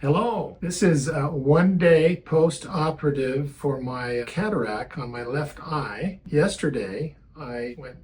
Hello. This is one day post-operative for my cataract on my left eye. Yesterday, I went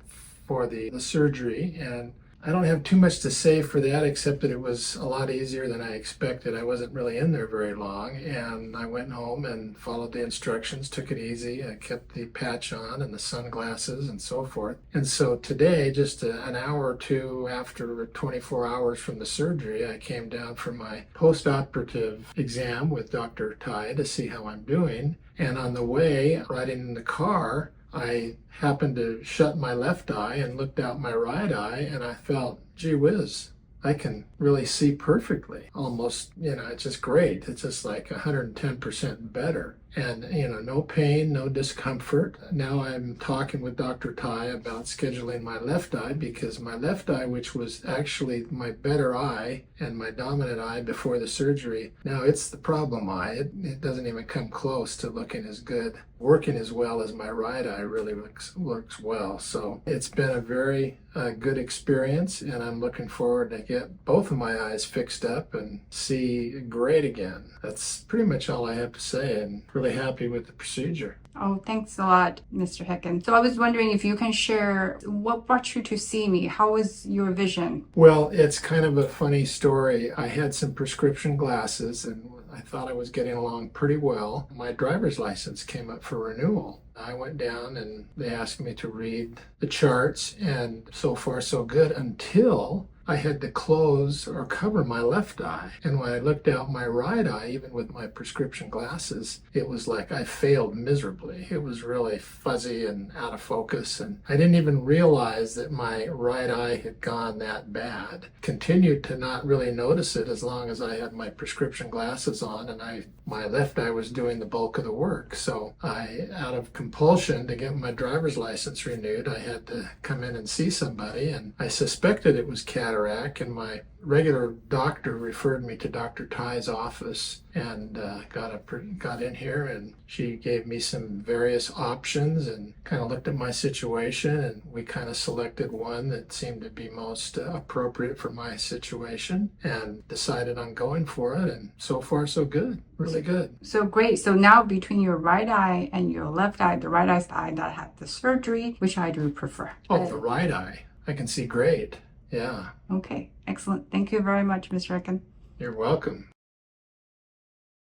for the surgery, and I don't have too much to say for that except that it was a lot easier than I expected. I wasn't really in there very long, and I went home and followed the instructions, took it easy. I kept the patch on and the sunglasses and so forth. And so today, just an hour or two after 24 hours from the surgery, I came down for my post-operative exam with Dr. Tai to see how I'm doing. And on the way, riding in the car, I happened to shut my left eye and looked out my right eye, and I felt, gee whiz, I can really see perfectly. Almost, it's just great. It's just like 110% better. And, no pain, no discomfort. Now I'm talking with Dr. Tai about scheduling my left eye, because my left eye, which was actually my better eye and my dominant eye before the surgery, now it's the problem eye. It doesn't even come close to looking as good, working as well as my right eye really works well. So it's been a very good experience, and I'm looking forward to get both of my eyes fixed up and see great again. That's pretty much all I have to say, and really happy with the procedure. Oh, thanks a lot, Mr. Hicken. So I was wondering if you can share what brought you to see me. How was your vision? Well, it's kind of a funny story. I had some prescription glasses, and I thought I was getting along pretty well. My driver's license came up for renewal. I went down and they asked me to read the charts, and so far so good until I had to close or cover my left eye. And when I looked out my right eye, even with my prescription glasses, it was like I failed miserably. It was really fuzzy and out of focus. And I didn't even realize that my right eye had gone that bad. Continued to not really notice it as long as I had my prescription glasses on, and my left eye was doing the bulk of the work. So out of compulsion to get my driver's license renewed, I had to come in and see somebody, and I suspected it was cataract. And my regular doctor referred me to Dr. Tai's office, and got in here, and she gave me some various options and kind of looked at my situation, and we kind of selected one that seemed to be most appropriate for my situation, and decided on going for it. And so far so good, really good. So great. So now between your right eye and your left eye, the right eye's the eye that had the surgery, which eye do you prefer? Oh, the right eye. I can see great. Yeah. Okay, excellent. Thank you very much, Mr. Hicken. You're welcome.